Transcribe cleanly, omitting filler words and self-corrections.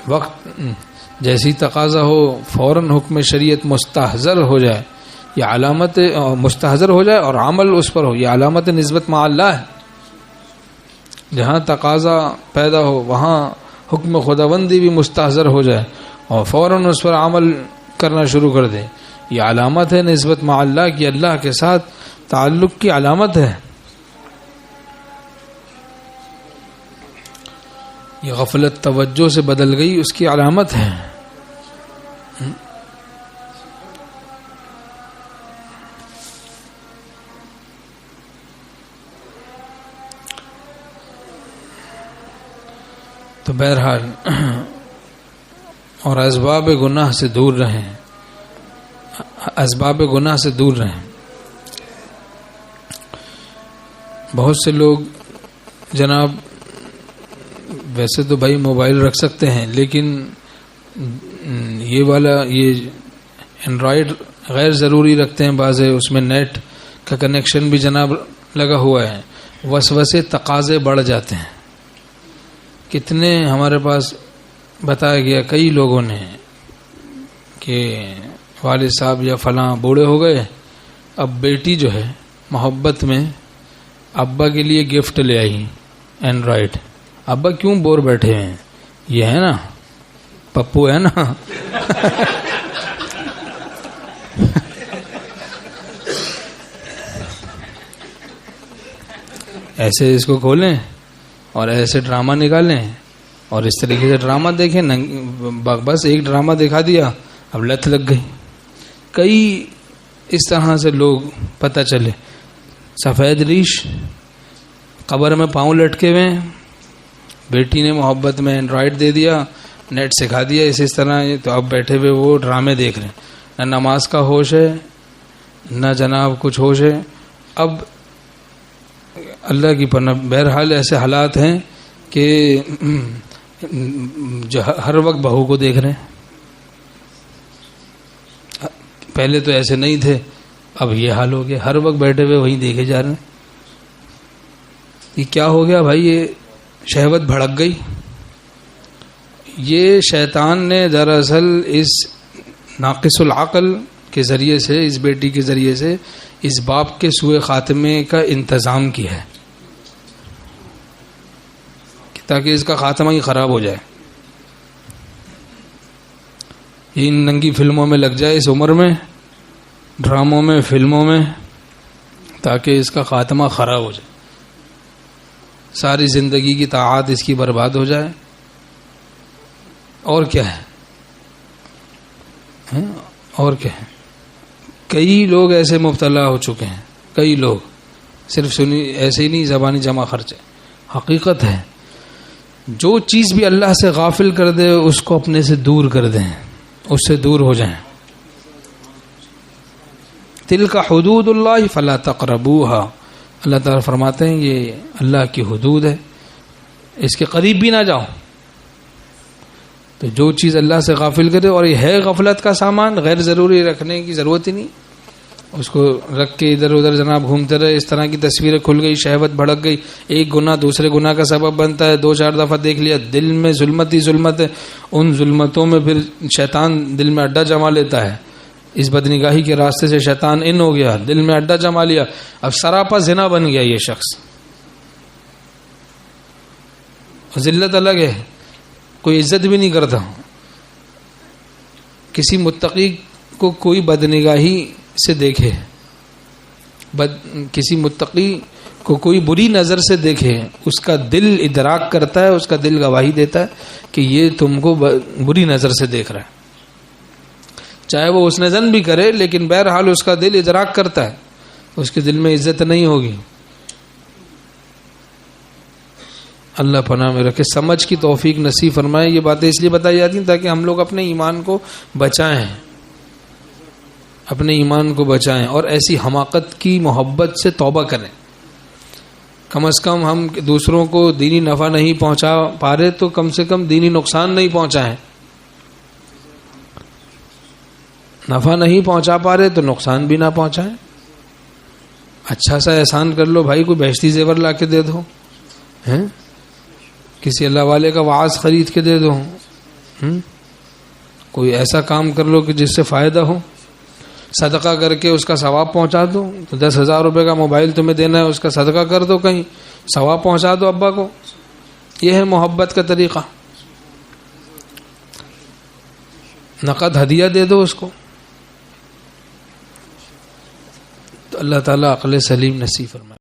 وقت جیسی تقاضا ہو فوراً حکم شریعت مستحضر ہو جائے، یہ علامت مستحضر ہو جائے اور عمل اس پر ہو، یہ علامت نسبت مع اللہ ہے۔ جہاں تقاضا پیدا ہو وہاں حکم خداوندی بھی مستحضر ہو جائے اور فوراً اس پر عمل کرنا شروع کر دے، یہ علامت ہے نسبت مع اللہ کی، اللہ کے ساتھ تعلق کی علامت ہے۔ یہ غفلت توجہ سے بدل گئی، اس کی علامت ہے۔ تو بہرحال اور اسباب گناہ سے دور رہیں، اسباب گناہ سے دور رہیں۔ بہت سے لوگ جناب ویسے تو بھائی موبائل رکھ سکتے ہیں، لیکن یہ والا یہ اینڈرائڈ غیر ضروری رکھتے ہیں، بعض اس میں نیٹ کا کنیکشن بھی جناب لگا ہوا ہے، وسوسے تقاضے بڑھ جاتے ہیں۔ کتنے ہمارے پاس بتایا گیا کئی لوگوں نے کہ والد صاحب یا فلاں بوڑھے ہو گئے، اب بیٹی جو ہے محبت میں ابا کے لیے گفٹ لے آئی اینڈرائڈ۔ ابا کیوں بور بیٹھے ہیں، یہ ہے نا پپو ہے نا ایسے اس کو کھولیں اور ایسے ڈرامہ نکالیں اور اس طریقے سے ڈرامہ دیکھیں، بس ایک ڈرامہ دکھا دیا اب لت لگ گئی۔ کئی اس طرح سے لوگ پتہ چلے سفید ریش قبر میں پاؤں لٹکے ہوئے، بیٹی نے محبت میں اینڈرائڈ دے دیا، نیٹ سکھا دیا اس طرح، تو اب بیٹھے ہوئے وہ ڈرامے دیکھ رہے ہیں، نہ نماز کا ہوش ہے نہ جناب کچھ ہوش ہے۔ اب اللہ کی پناہ، بہرحال ایسے حالات ہیں کہ جو ہر وقت بہو کو دیکھ رہے ہیں، پہلے تو ایسے نہیں تھے، اب یہ حال ہو گیا، ہر وقت بیٹھے ہوئے وہیں دیکھے جا رہے ہیں۔ یہ کیا ہو گیا بھائی؟ یہ شہوت بھڑک گئی۔ یہ شیطان نے دراصل اس ناقص العقل کے ذریعے سے، اس بیٹی کے ذریعے سے اس باپ کے سوء خاتمے کا انتظام کیا ہے تاکہ اس کا خاتمہ ہی خراب ہو جائے، یہ ان ننگی فلموں میں لگ جائے اس عمر میں، ڈراموں میں، فلموں میں، تاکہ اس کا خاتمہ خراب ہو جائے، ساری زندگی کی طاعات اس کی برباد ہو جائے۔ اور کیا ہے؟ اور کیا ہے؟ کئی لوگ ایسے مبتلا ہو چکے ہیں، کئی لوگ، صرف سنی ایسے ہی نہیں زبانی جمع خرچے، حقیقت ہے۔ جو چیز بھی اللہ سے غافل کر دے اس کو اپنے سے دور کر دیں، اس سے دور ہو جائیں۔ تلک حدود اللہ فلا تقربوها، اللہ تعالیٰ فرماتے ہیں یہ اللہ کی حدود ہے، اس کے قریب بھی نہ جاؤ۔ تو جو چیز اللہ سے غافل کرے، اور یہ ہے غفلت کا سامان، غیر ضروری رکھنے کی ضرورت ہی نہیں، اس کو رکھ کے ادھر ادھر جناب گھومتے رہے، اس طرح کی تصویریں کھل گئی، شہوت بھڑک گئی، ایک گناہ دوسرے گناہ کا سبب بنتا ہے، 2-4 دفعہ دیکھ لیا، دل میں ظلمت ہی ظلمت ہے، ان ظلمتوں میں پھر شیطان دل میں اڈا جما لیتا ہے، اس بدنگاہی کے راستے سے شیطان ان ہو گیا، دل میں اڈا جما لیا، اب سراپا زنا بن گیا یہ شخص۔ ذلت الگ ہے، کوئی عزت بھی نہیں کرتا، کسی متقی کو کوئی بدنگاہی سے دیکھے، کسی متقی کو کوئی بری نظر سے دیکھے، اس کا دل ادراک کرتا ہے، اس کا دل گواہی دیتا ہے کہ یہ تم کو بری نظر سے دیکھ رہا ہے، چاہے وہ اس نے ظن بھی کرے، لیکن بہرحال اس کا دل ادراک کرتا ہے، اس کے دل میں عزت نہیں ہوگی۔ اللہ پناہ میں رکھے، سمجھ کی توفیق نصیب فرمائے۔ یہ باتیں اس لیے بتائی جاتی ہیں تاکہ ہم لوگ اپنے ایمان کو بچائیں، اپنے ایمان کو بچائیں، اور ایسی حماقت کی محبت سے توبہ کریں۔ کم از کم ہم دوسروں کو دینی نفع نہیں پہنچا پا رہے تو کم سے کم دینی نقصان نہیں پہنچائیں، نفع نہیں پہنچا پا رہے تو نقصان بھی نہ پہنچائیں۔ اچھا سا احسان کر لو بھائی، کوئی بہشتی زیور لا کے دے دو، کسی اللہ والے کا وعظ خرید کے دے دو، کوئی ایسا کام کر لو کہ جس سے فائدہ ہو، صدقہ کر کے اس کا ثواب پہنچا دو. تو 10,000 روپے کا موبائل تمہیں دینا ہے، اس کا صدقہ کر دو، کہیں ثواب پہنچا دو ابا کو. یہ ہے محبت کا طریقہ. نقد ہدیہ دے دو اس کو. تو اللہ تعالیٰ عقل سلیم نصیب فرمائے.